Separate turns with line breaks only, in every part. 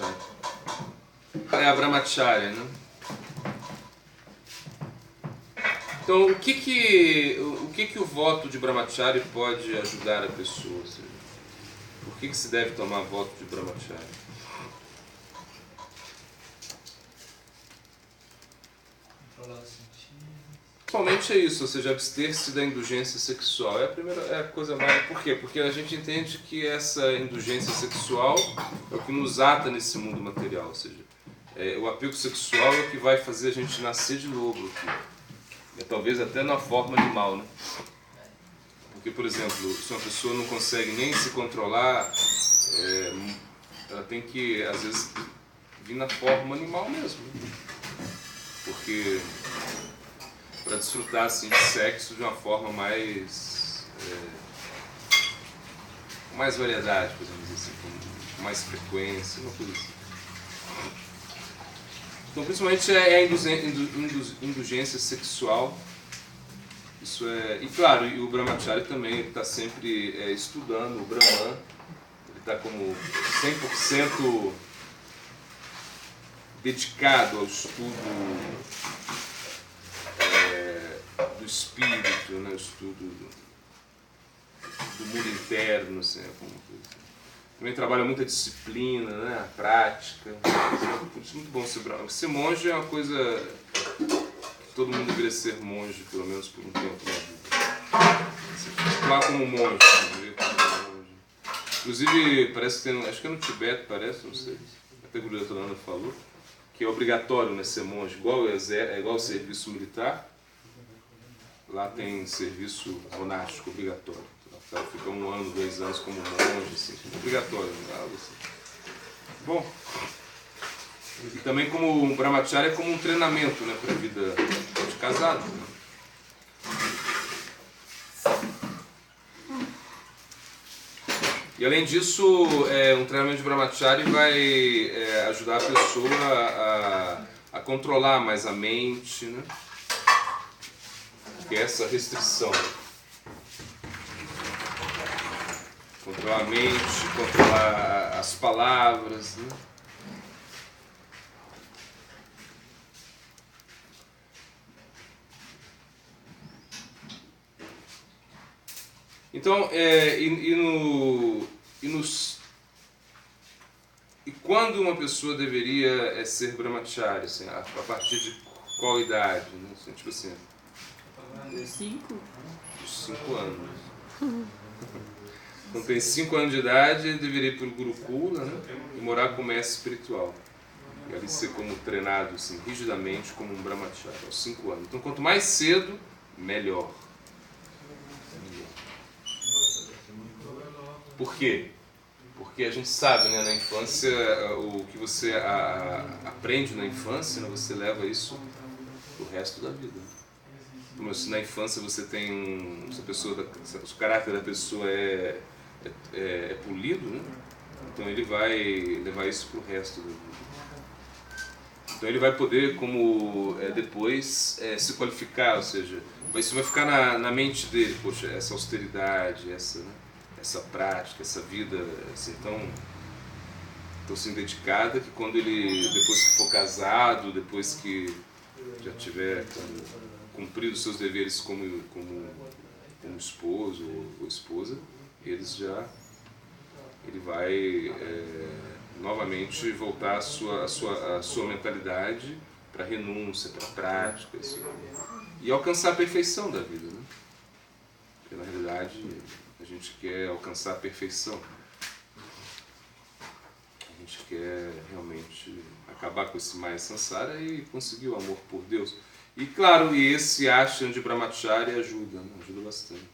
brahmacharya? É a brahmacharya, né? Então, o que o voto de brahmacharya pode ajudar a pessoa? Ou seja, por que se deve tomar voto de brahmacharya? Principalmente é isso, ou seja, abster-se da indulgência sexual. É a coisa mais... Por quê? Porque a gente entende que essa indulgência sexual é o que nos ata nesse mundo material. Ou seja, o apego sexual é o que vai fazer a gente nascer de novo aqui. Talvez até na forma animal, né? Porque, por exemplo, se uma pessoa não consegue nem se controlar, ela tem que, às vezes, vir na forma animal mesmo. Porque... para desfrutar assim, de sexo de uma forma mais com mais variedade, podemos dizer assim, com mais frequência, uma coisa assim. Então, principalmente é a indulgência sexual. Isso é, e claro, e o brahmacharya também está sempre estudando o Brahman, ele está como 100% dedicado ao estudo do espírito, né? O estudo do mundo interno, assim, alguma coisa. Também trabalha muita disciplina, né? A prática. Por isso é muito bom ser brahmacharya. Ser monge é uma coisa que todo mundo deveria ser monge, pelo menos por um tempo na vida. Lá como monge, viver como monge. Inclusive, parece que tem, acho que é no Tibete, parece, não sei. Até a Guru Yogananda falou que é obrigatório, né, ser monge, igual o serviço militar. Lá tem serviço monástico obrigatório. O cara fica 1 ano, 2 anos como monge, assim, obrigatório, algo assim. Bom, e também como um brahmacharya é como um treinamento, né, para a vida de casado. Né? E além disso, um treinamento de brahmacharya vai ajudar a pessoa a controlar mais a mente, né? Que é essa restrição. Controlar a mente, controlar as palavras, né? Então, e quando uma pessoa deveria ser brahmacharya, assim, a partir de qual idade? Né? Tipo assim,
Dos 5?
dos 5 anos. Quando tem 5 anos de idade, ele deveria ir para o Gurukula, né? E morar como mestre espiritual. E ali ser como treinado assim, rigidamente como um brahmacharya, aos 5 anos. Então, quanto mais cedo, melhor. Por quê? Porque a gente sabe, né, na infância, o que você aprende na infância, né, você leva isso pro resto da vida. Como se na infância você tem se o caráter da pessoa é polido, né? Então ele vai levar isso pro resto da vida. Então ele vai poder, como depois, se qualificar, ou seja, isso vai ficar na mente dele, poxa, essa austeridade, essa prática, essa vida assim, tão assim, dedicada, que quando ele, depois que for casado, depois que já tiver cumprido os seus deveres como esposo ou esposa, ele vai novamente voltar à sua mentalidade para renúncia, para prática, assim, e alcançar a perfeição da vida, né? Porque na realidade a gente quer alcançar a perfeição. A gente quer realmente acabar com esse Maya Sansara e conseguir o amor por Deus. E claro, e esse ashram de brahmacharya ajuda, né? Ajuda bastante.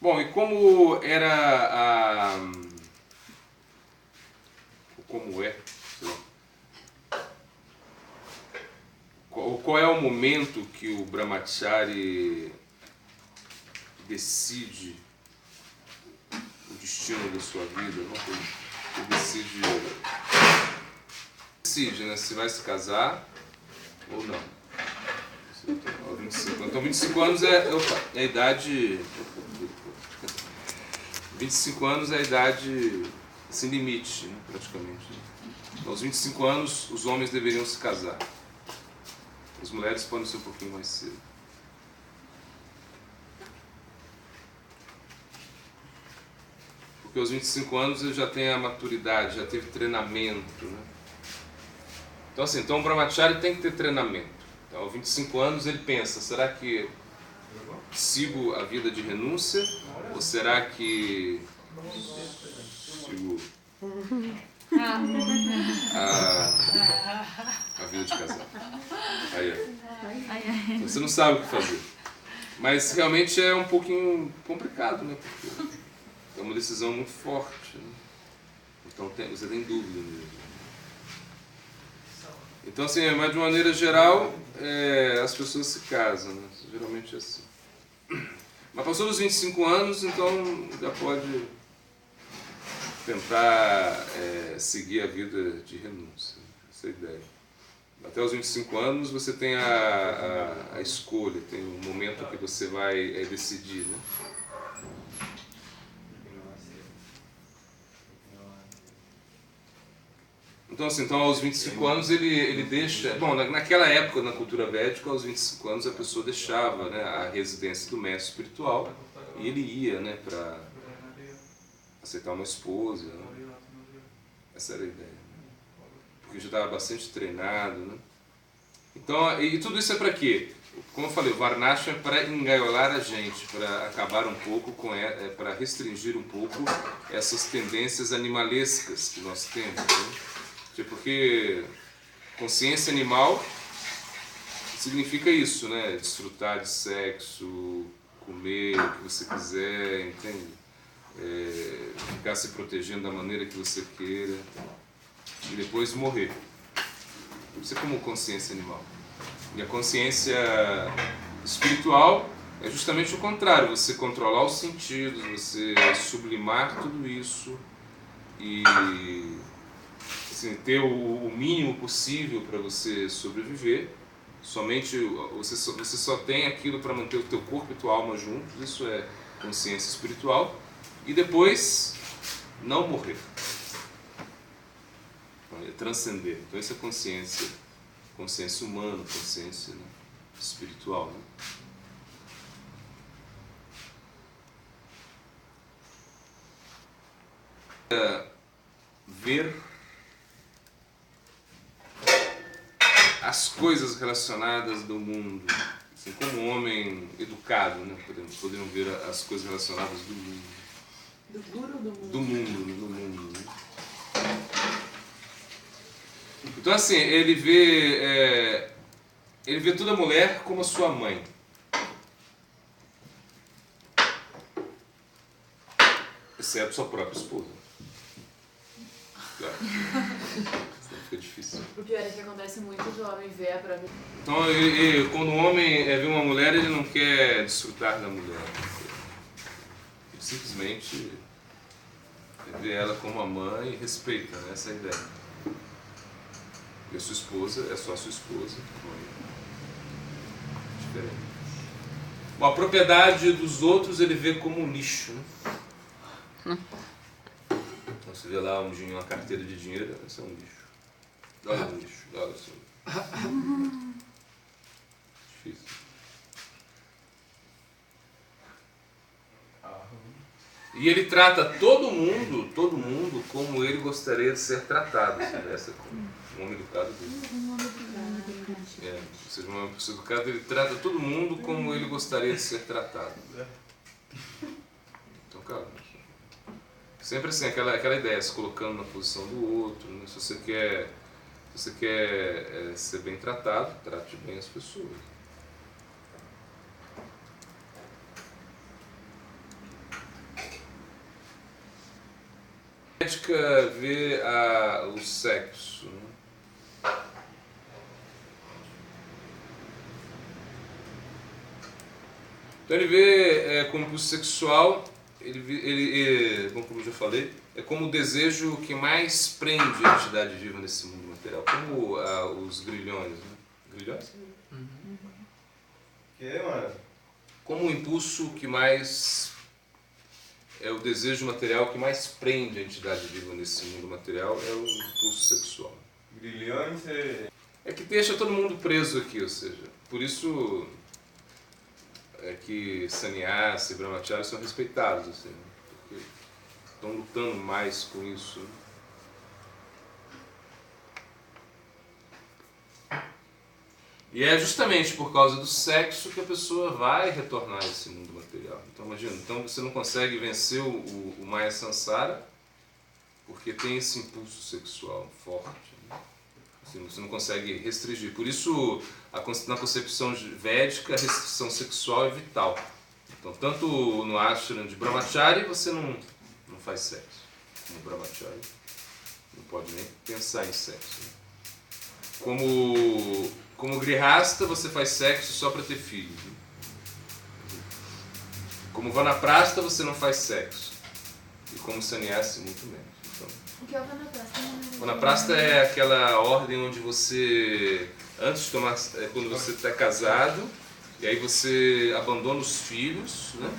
Bom, e como era como é? Sei lá. Qual é o momento que o brahmachari decide o destino da sua vida? Ele decide, né, se vai se casar ou não. Então 25 anos é a idade... 25 anos é a idade sem limite, né, praticamente. Aos 25 anos, os homens deveriam se casar. As mulheres podem ser um pouquinho mais cedo. Porque aos 25 anos ele já tem a maturidade, já teve treinamento, né? Então assim, o brahmachari tem que ter treinamento. Então, aos 25 anos ele pensa, será que sigo a vida de renúncia? Ou será que sigo a vida de casado? Aí, você não sabe o que fazer. Mas realmente é um pouquinho complicado, né? Porque é uma decisão muito forte, né? Então você tem dúvida mesmo. Então, assim, mas de maneira geral, as pessoas se casam, né? Geralmente é assim. Mas passou dos 25 anos, então já pode tentar seguir a vida de renúncia. Essa é a ideia. Até os 25 anos você tem a escolha, tem um momento que você vai decidir, né? Então, assim, aos 25 anos ele deixa... Bom, naquela época, na cultura védica, aos 25 anos a pessoa deixava, né, a residência do mestre espiritual e ele ia, né, para aceitar uma esposa. Né? Essa era a ideia. Porque já estava bastante treinado, né? Então, e tudo isso é para quê? Como eu falei, o Varnashram é para engaiolar a gente, para acabar um pouco para restringir um pouco essas tendências animalescas que nós temos, né? Porque consciência animal significa isso, né? Desfrutar de sexo, comer o que você quiser, entende? Ficar se protegendo da maneira que você queira e depois morrer. Isso é como consciência animal. E a consciência espiritual é justamente o contrário, você controlar os sentidos, você sublimar tudo isso e assim, ter o mínimo possível para você sobreviver. Somente você só tem aquilo para manter o teu corpo e tua alma juntos, isso é consciência espiritual. E depois, não morrer. É transcender. Então isso é consciência humana, consciência, né, espiritual. Né? Ver as coisas relacionadas do mundo, assim, como um homem educado, né? Poderiam ver as coisas relacionadas do mundo.
Do guru ou do mundo?
Do mundo. Né? Então assim, ele vê toda mulher como a sua mãe. Exceto sua própria esposa. Claro. Fica difícil.
O pior é que acontece muito de homem ver a própria...
Então, quando o homem vê uma mulher, ele não quer desfrutar da mulher. Ele simplesmente vê ela como a mãe e respeita, né? Essa é a ideia. E a sua esposa é só a sua esposa. Diferente. Bom, a propriedade dos outros ele vê como um lixo. Né? Então, você vê lá uma carteira de dinheiro, isso é um lixo. Olha o lixo, olha só. Difícil. E ele trata todo mundo como ele gostaria de ser tratado. Essa é um homem educado dele. Ou seja, uma pessoa educada, ele trata todo mundo como ele gostaria de ser tratado. Então, cara, sempre assim, aquela ideia, se colocando na posição do outro, né? Se você quer ser bem tratado, trate bem as pessoas. A ética vê o sexo. Né? Então ele vê como impulso sexual, como eu já falei, é como o desejo que mais prende a entidade viva nesse mundo material, como os grilhões. Né? Grilhões?
Uhum. Que, mano?
Como o impulso que mais é o desejo material que mais prende a entidade viva nesse mundo material, é o impulso sexual.
Grilhões
É que deixa todo mundo preso aqui, ou seja, por isso é que sannyasa e brahmacharya são respeitados, assim, porque estão lutando mais com isso. E é justamente por causa do sexo que a pessoa vai retornar a esse mundo material. Então imagina, então você não consegue vencer o Maya Sansara porque tem esse impulso sexual forte. Né? Assim, você não consegue restringir. Por isso, na concepção védica, a restrição sexual é vital. Então, tanto no ashram de Brahmachari, você não faz sexo. No Brahmachari, não pode nem pensar em sexo. Né? Como grihasta, você faz sexo só para ter filhos. Né? Como vanaprastha, você não faz sexo. E como sannyasi, muito menos. Então,
O que é o vanaprastha?
vanaprastha é aquela ordem onde você, antes de tomar, quando você está casado, e aí você abandona os filhos, né?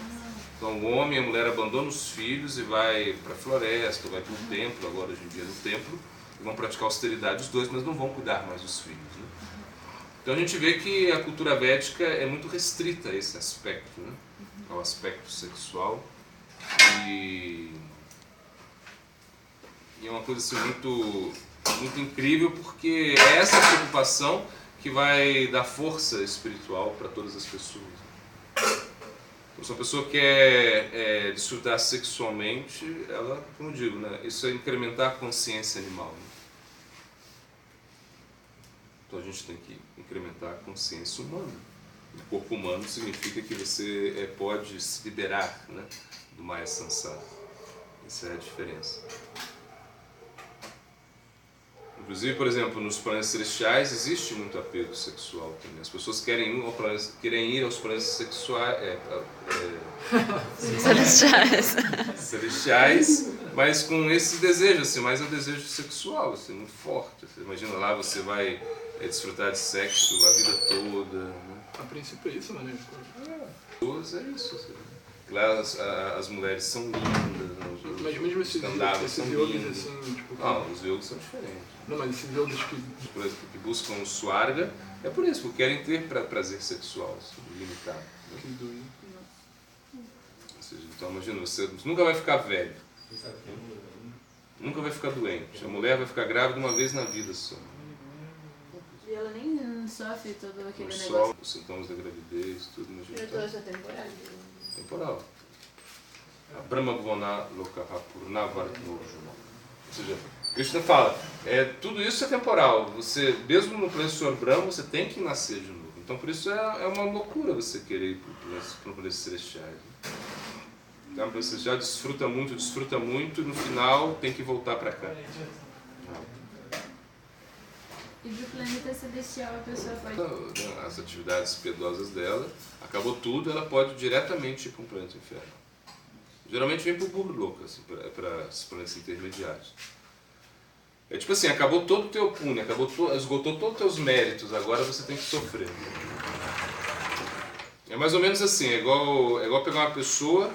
Então o homem e a mulher abandonam os filhos e vai para a floresta, vai para o templo, agora hoje em dia no templo, e vão praticar austeridade os dois, mas não vão cuidar mais dos filhos. Né? Então a gente vê que a cultura védica é muito restrita a esse aspecto, né? Ao aspecto sexual. E é uma coisa assim, muito, muito incrível, porque é essa preocupação que vai dar força espiritual para todas as pessoas. Então, se uma pessoa quer desfrutar sexualmente, ela, como eu digo, né, isso é incrementar a consciência animal. Né? Então a gente tem que incrementar a consciência humana. O corpo humano significa que você pode se liberar, né, do Maya Sansara. Essa é a diferença. Inclusive, por exemplo, nos planetas celestiais existe muito apego sexual também. As pessoas querem ir aos planetas celestiais, mas com esse desejo, assim, mas é um desejo sexual, assim, muito forte. Você imagina lá, você vai desfrutar de sexo a vida toda. Né?
A princípio é isso, né?
É isso. Assim. Lá as mulheres são lindas, né?
Mas mesmo esses yogas assim, tipo...
Não, os yogas são diferentes.
Não, mas esses yogas
Por exemplo, que buscam o swarga, é por isso, porque querem ter prazer sexual, assim, limitado. Né?
Que doido.
Ou seja, então imagina, você nunca vai ficar velho. Nunca vai ficar doente. A mulher vai ficar grávida uma vez na vida só.
E ela nem sofre todo aquele
Não
negócio.
só os sintomas da gravidez, tudo. Imagina,
Eu tô essa temporada.
temporal. A Brahmavana Lokaha Purnavartno. Ou seja, Krishna fala, tudo isso é temporal. Você, mesmo no planeta Senhor Brahma, você tem que nascer de novo. Então por isso é uma loucura você querer ir para o planeta celestiais. Né? Então, o planeta celestial desfruta muito, e no final tem que voltar para cá.
E do planeta celestial a pessoa pode...
As atividades piedosas dela, acabou tudo, ela pode diretamente ir para um planeta inferno. Geralmente vem para o Burloka, assim, para os planetas intermediários. É tipo assim, acabou todo o teu punha, esgotou todos os teus méritos, agora você tem que sofrer. É mais ou menos assim, é igual pegar uma pessoa,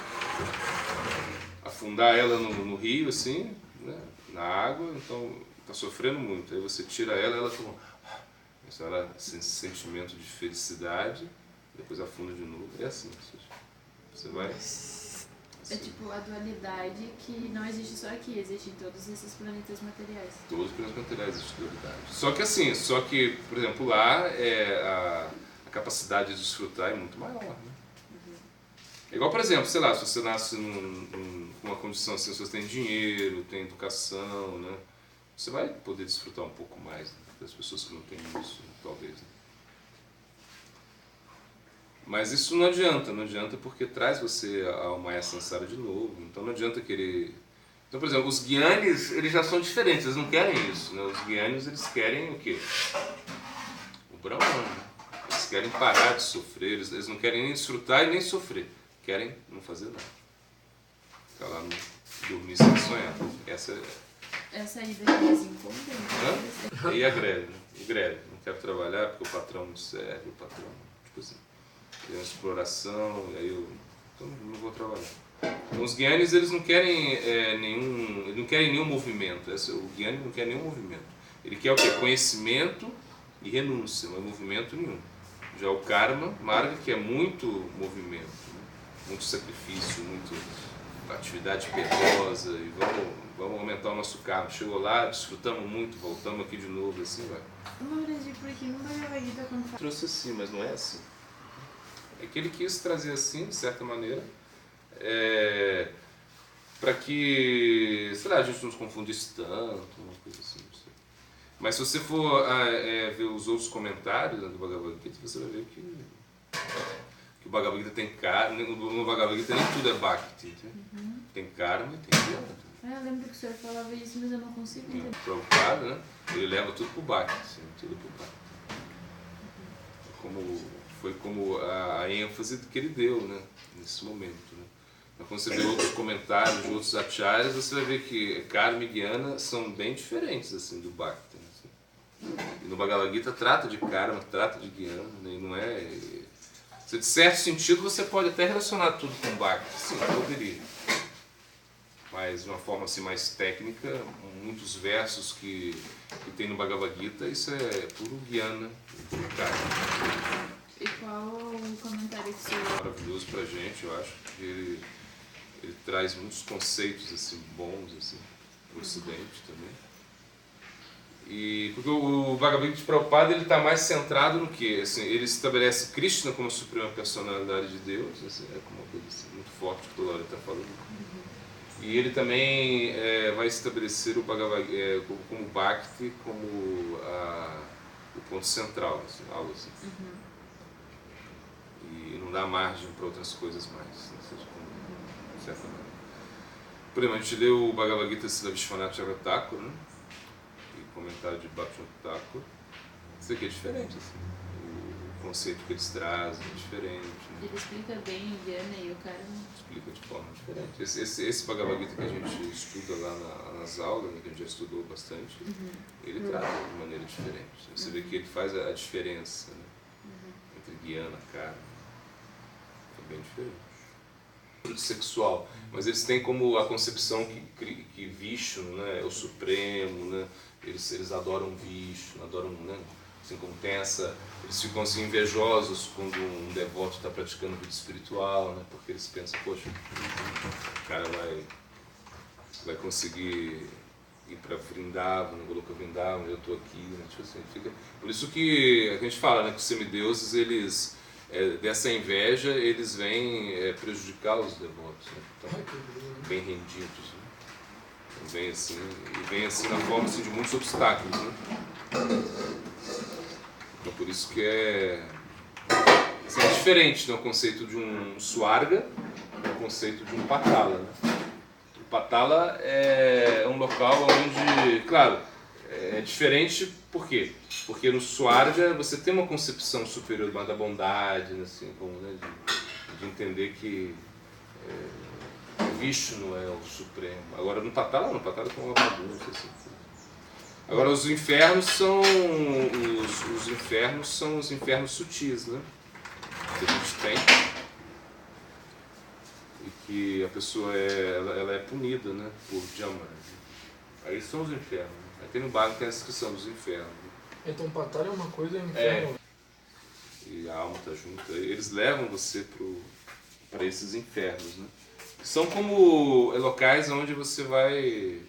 afundar ela no rio, assim, né, na água, então está sofrendo muito. Aí você tira ela como... Ela esse sentimento de felicidade, depois afunda de novo. É assim, você vai...
É tipo a dualidade que não existe só aqui, existe em todos esses planetas materiais.
Todos os planetas materiais existe dualidade. Só que assim, por exemplo, lá a capacidade de desfrutar é muito maior, né? É igual, por exemplo, sei lá, se você nasce numa condição assim, se você tem dinheiro, tem educação, né? Você vai poder desfrutar um pouco mais, né, das pessoas que não têm isso, talvez. Né? Mas isso não adianta porque traz você ao Maya Sansara de novo. Então não adianta querer... Então, por exemplo, os Gyanis, eles já são diferentes, eles não querem isso. Né? Os Gyanis, eles querem o quê? O Brahman. Né? Eles querem parar de sofrer, eles não querem nem desfrutar e nem sofrer. Querem não fazer nada. Ficar lá, dormir sem sonhar. Essa
ida que eles encontram.
E a greve, né? Greve. Não quero trabalhar porque o patrão não serve, tipo assim. Tem uma exploração, e aí então não vou trabalhar. Então, os Gyanis, eles não querem nenhum movimento. O Gyani não quer nenhum movimento. Ele quer o quê? Conhecimento e renúncia, não é movimento nenhum. Já o Karma, Marga, que é muito movimento, né? Muito sacrifício, muito atividade penosa, e vamos aumentar o nosso karma. Chegou lá, desfrutamos muito, voltamos aqui de novo, assim vai.
Maharaji, por que no Bhagavad Gita quando fala?
Trouxe assim, mas não é assim. É que ele quis trazer assim, de certa maneira, para que, sei lá, a gente não se confundisse tanto, uma coisa assim, não sei. Mas se você for ver os outros comentários, né, do Bhagavad Gita, você vai ver que o Bhagavad Gita tem karma, no Bhagavad Gita nem tudo é Bhakti, né? Tem karma e tem Jnana.
Eu lembro que o senhor falava isso, mas eu não consigo entender.
Prabhupada, né? Ele leva tudo pro Bhakti, assim, tudo pro Bhakti. Foi como a ênfase que ele deu, né? Nesse momento, né? Mas quando você vê outros comentários de outros acharyas, você vai ver que karma e Jnana são bem diferentes assim, do Bhakti. Né? E no Bhagavad Gita trata de karma, trata de Jnana, né? E não é... De certo sentido, você pode até relacionar tudo com Bhakti, sim, poderia. Mas de uma forma assim, mais técnica, muitos versos que tem no Bhagavad Gita, isso é puro Jnana, puro karma.
E qual o comentário que o senhor...
Maravilhoso pra gente, eu acho, que ele traz muitos conceitos assim, bons assim, para o Ocidente também. E porque o Bhagavad Gita de Prabhupada ele está mais centrado no que? Assim, ele estabelece Krishna como a suprema personalidade de Deus, assim, é como uma coisa assim, muito forte que toda hora ele está falando. E ele também vai estabelecer o Bhagavad Gita como Bhakti, como o ponto central, assim, algo assim. E não dá margem para outras coisas mais, né, de certa maneira. Por exemplo, a gente leu o Bhagavad Gita de Vishwanath Thakur, né? Comentário de Bhaktivinoda Thakur, isso aqui é diferente, assim. O conceito que eles trazem é diferente. Né?
Ele explica bem o Jnana e o Karma.
Explica de forma diferente. Esse Bhagavad Gita que a gente estuda lá nas aulas, né, que a gente já estudou bastante, ele trata de maneira diferente. Você vê que ele faz a diferença, né, entre Jnana e Karma. É bem diferente. Sexual, mas eles têm como a concepção que Vishnu, né, é o Supremo, né? Eles adoram Vishnu, adoram, né? Assim como tem eles ficam assim invejosos quando um devoto está praticando vida espiritual, né? Porque eles pensam, poxa, o cara vai conseguir ir para Vrindavan, no Goloka Vrindavan, eu estou aqui, né? Tipo assim, por isso que a gente fala, né, que os semideuses, eles dessa inveja, eles vêm prejudicar os devotos, né? Então, bem rendidos, né? Vem assim na forma assim, de muitos obstáculos, né? Então por isso que é diferente, né, o conceito de um Swarga e o conceito de um Patala, né? O Patala é um local onde, claro, é diferente, por quê? Porque no Swarga você tem uma concepção superior da bondade, assim, como, né, de entender que Vishnu é o Supremo. Agora no Patala é uma bagunça. Assim. Agora os infernos são os infernos sutis, né? Que a gente tem. E que a pessoa ela é punida, né? Por Jama. Aí são os infernos. Aí tem no Bhagavad tem a descrição dos infernos.
Então Patala é uma coisa e inferno.
E a alma está junto. Eles levam você para esses infernos, né? São como locais onde você vai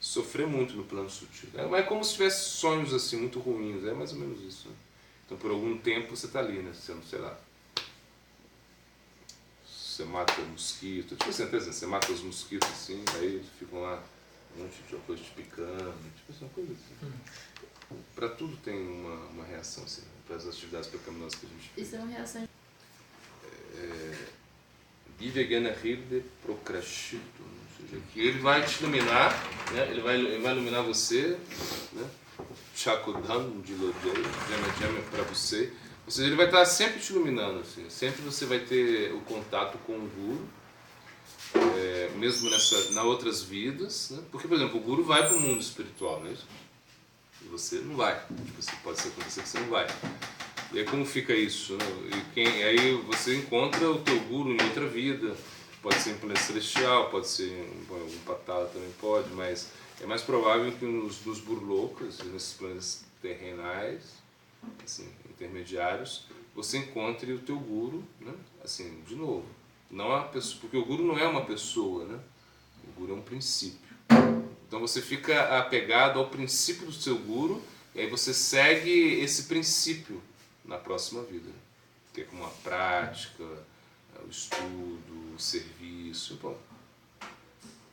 sofrer muito no plano sutil. É como se tivesse sonhos assim muito ruins, é mais ou menos isso. Né? Então por algum tempo você está ali, né? Sendo, sei lá, você mata mosquito, tipo assim, você mata os mosquitos assim, aí eles ficam lá, um monte de coisa te picando, tipo assim, uma coisa assim. Para tudo tem uma reação assim, para as atividades pecaminosas que a gente fez.
Isso é uma reação.
Divyagana Hridaya Prokrashito, ou seja, que ele vai te iluminar, né? ele vai iluminar você, né? Chakodhan de Lodaya, Jama para você, ou seja, ele vai estar sempre te iluminando, assim. Sempre você vai ter o contato com o Guru, mesmo nas outras vidas, né? Porque, por exemplo, o Guru vai para o mundo espiritual, não é isso? E você não vai, tipo, pode acontecer que você não vai. E aí como fica isso, né? Aí você encontra o teu guru em outra vida, Pode ser em planeta celestial, pode ser um patala também pode, mas é mais provável que nos burlocas, nesses planetas terrenais, assim, intermediários, você encontre o teu guru, né? Assim, de novo, não a pessoa, porque o guru não é uma pessoa, né? O guru é um princípio. Então você fica apegado ao princípio do seu guru e aí você segue esse princípio na próxima vida, né? Que é como a prática, o estudo, o serviço, bom.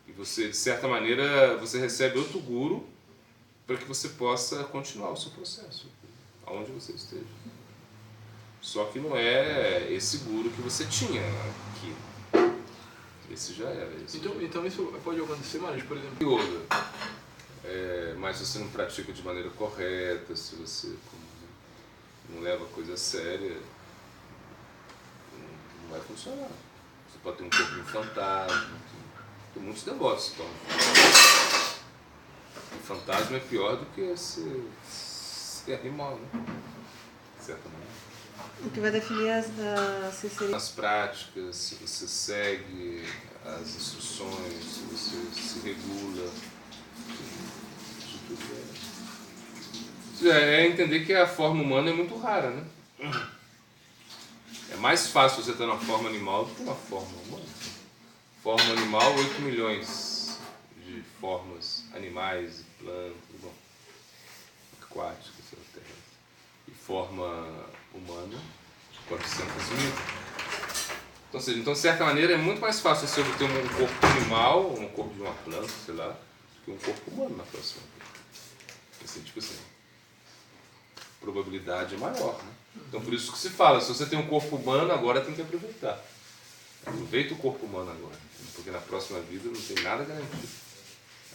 E você, de certa maneira, você recebe outro guru para que você possa continuar o seu processo, aonde você esteja. Só que não é esse guru que você tinha aqui. Esse já era.
Então isso pode acontecer mais, por exemplo.
Yoga. Mas se você não pratica de maneira correta, se você não leva a coisa a séria, não vai funcionar. Você pode ter um corpo de fantasma. Tem muitos devotos que tomam. O fantasma é pior do que ser animal, né? De certa maneira.
O que vai definir
as práticas, se você segue as instruções, se você se regula. É entender que a forma humana é muito rara, né? É mais fácil você estar na forma animal do que na forma humana. Forma animal, 8 milhões de formas animais, plantas, aquáticas, terrestres. E forma humana, 400 mil. Então, de certa maneira, é muito mais fácil você ter um corpo animal, um corpo de uma planta, sei lá, do que um corpo humano na próxima vida. Assim, tipo assim, a probabilidade é maior, né? Então, por isso que se fala, se você tem um corpo humano, agora tem que aproveitar. Aproveita o corpo humano agora, porque na próxima vida não tem nada garantido,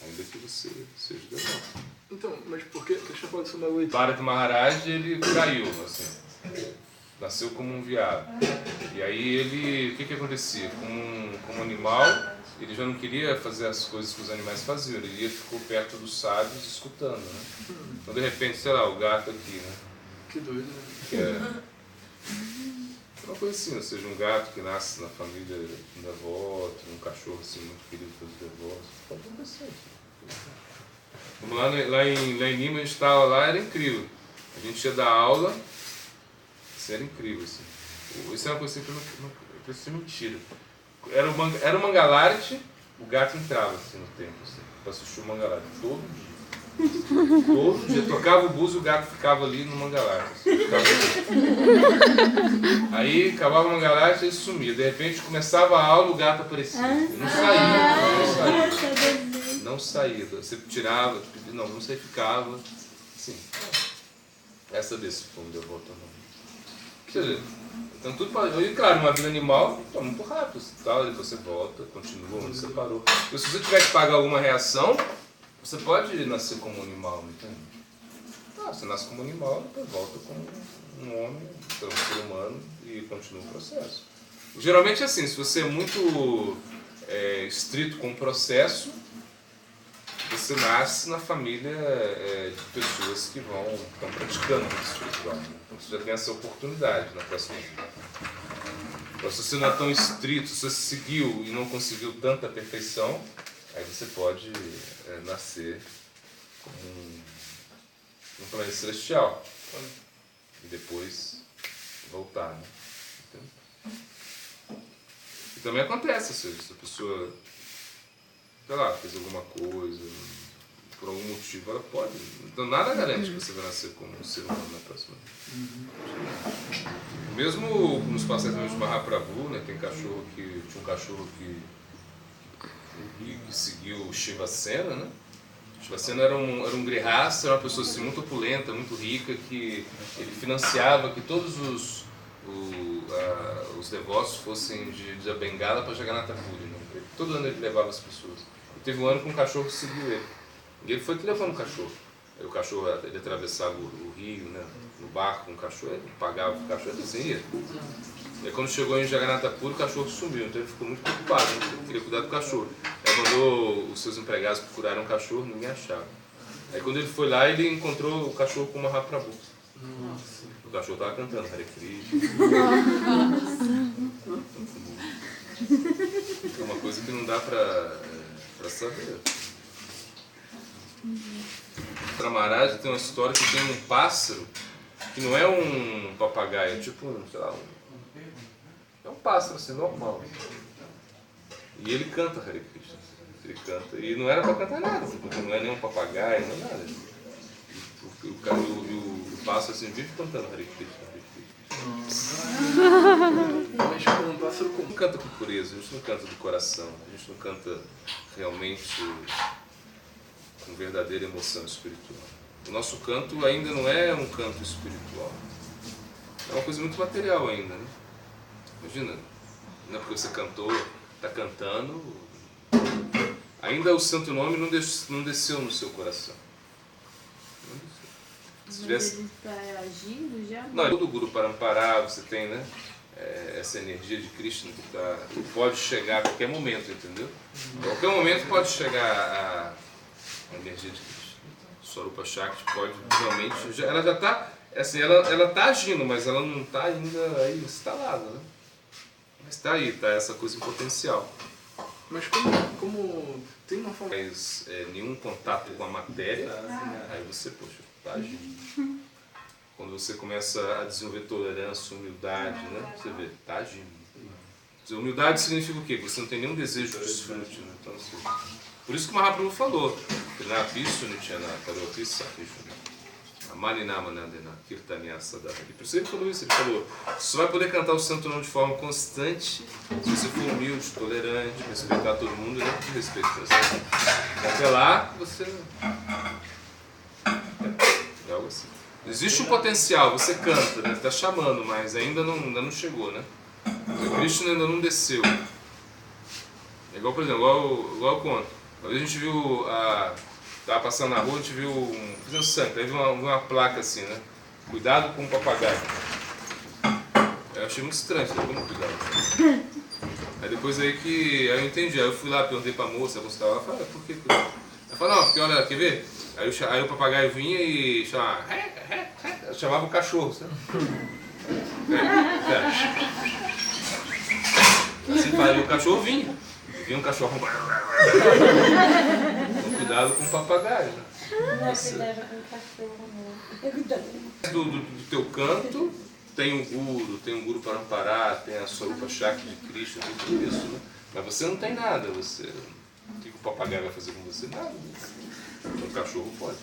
ainda que você seja devoto.
Então, mas por que Krishna pode ser uma oito?
Bharata Maharaj, ele caiu, assim, nasceu como um veado. E aí ele, o que acontecia? Como animal, ele já não queria fazer as coisas que os animais faziam, ele ficou perto dos sábios escutando, né? Então de repente, sei lá, o gato aqui, né?
Que doido, né?
Que é uma coisa assim, ou seja, um gato que nasce na família de um devoto, um cachorro assim muito querido pelos devotos, pode acontecer. Vamos lá em Lima, a gente estava lá, era incrível. A gente ia dar aula, isso era incrível, assim. Isso é uma coisa assim que eu pensei, mentira. Era o Mangalarti, o gato entrava assim no templo, assim, para assistir o Mangalarti, todo dia. Todo dia, tocava o búzio, o gato ficava ali no Mangalarti. Assim, aí acabava o Mangalarti e ele sumia. De repente começava a aula, o gato aparecia. Não saía. Não saía. Você tirava, não saía, ficava. Assim, essa desse como deu volta não. Quer dizer, então tudo para. E claro, uma vida animal é muito rápido. Tal, você volta, continua onde você parou. E se você tiver que pagar alguma reação, você pode nascer como um animal, entende? Você nasce como animal, depois volta como um homem, um ser humano e continua o processo. Geralmente é assim, se você é muito estrito com o processo, você nasce na família de pessoas que estão praticando o espiritual. Então você já tem essa oportunidade na próxima vida. Então, se você não é tão estrito, se você seguiu e não conseguiu tanta perfeição, aí você pode nascer como um planeta celestial e depois voltar, né? Então, e também acontece, se a pessoa, sei lá, fez alguma coisa, por algum motivo, ela pode. Então nada garante que você vai nascer como um ser humano na próxima vida. Mesmo nos passeios de Mahaprabhu, né, tinha um cachorro que seguiu Shivasena, né? Shivasena era um grihasta, era uma pessoa assim, muito opulenta, muito rica, que ele financiava que todos os devotos fossem de Bengala para Jagannatha Puri, né? Todo ano ele levava as pessoas. E teve um ano que um cachorro seguiu ele. E ele foi que levou no cachorro. Aí o cachorro, ele atravessava o rio, né, no barco com o cachorro, ele pagava o cachorro, ele assim ia. E aí quando chegou em Jagannatha Puri, o cachorro sumiu, então ele ficou muito preocupado, né? Ele queria cuidar do cachorro. Aí mandou os seus empregados procurar um cachorro, ninguém achava. Aí quando ele foi lá, ele encontrou o cachorro com uma Mahaprabhu. O cachorro estava cantando Hare Krishna. não dá pra saber. Para Maharaj tem uma história que tem um pássaro que não é um papagaio, é tipo um, sei lá, é um pássaro assim, normal. E ele canta Hare Krishna. Ele canta. E não era para cantar nada, porque não é nem um papagaio, não é nada. O pássaro assim vive cantando Hare Krishna.
Mas tipo, um pássaro
Não canta com pureza, a gente não canta do coração, a gente não canta realmente com verdadeira emoção espiritual. O nosso canto ainda não é um canto espiritual. É uma coisa muito material ainda, né? Imagina, não é porque você cantou, está cantando, ainda o santo nome não desceu no seu coração.
Mas ele está agindo já?
Não, todo Guru Parampara você tem, né? Essa energia de Krishna que pode chegar a qualquer momento, entendeu? A qualquer momento pode chegar a energia de Krishna. Swarupa Shakti pode realmente, ela já está, assim, ela está agindo, mas ela não está ainda aí instalada, né? Mas está aí, está essa coisa em potencial.
Mas como tem uma forma...
Mas nenhum contato com a matéria, aí você, poxa, está agindo. Quando você começa a desenvolver tolerância, humildade, né? Você vê, está agindo. Humildade significa o quê? Você não tem nenhum desejo de desfrute, né? Então, assim, por isso que o Mahaprabhu falou, por isso ele falou isso, ele falou, você só vai poder cantar o santo nome de forma constante se você for humilde, tolerante, respeitar todo mundo e não ter respeito por você. Até lá, você... É algo assim. Existe um potencial, você canta, né? Está chamando, mas ainda não chegou, né? O Krishna ainda não desceu. É igual, por exemplo, igual eu conto. Uma vez a gente viu, estava passando na rua, a gente viu fazendo sangue, aí viu uma placa assim, né? Cuidado com o papagaio. Eu achei muito estranho, falei, como cuidado? Aí depois aí eu entendi, aí eu fui lá, perguntei pra moça, a moça estava lá, falei, por que cuidado? Ela falou, não, porque olha, quer ver? Aí o papagaio vinha e chamava o cachorro, sabe? Assim fazia, o cachorro vinha um cachorro. Então, cuidado com o papagaio. Né?
Cuidado com o cachorro,
Do teu canto tem um Guru Parampara, tem a Swarupa Shakti de Krishna, tem tudo isso, né? Mas você não tem nada, o que o papagaio vai fazer com você? Nada. O cachorro pode.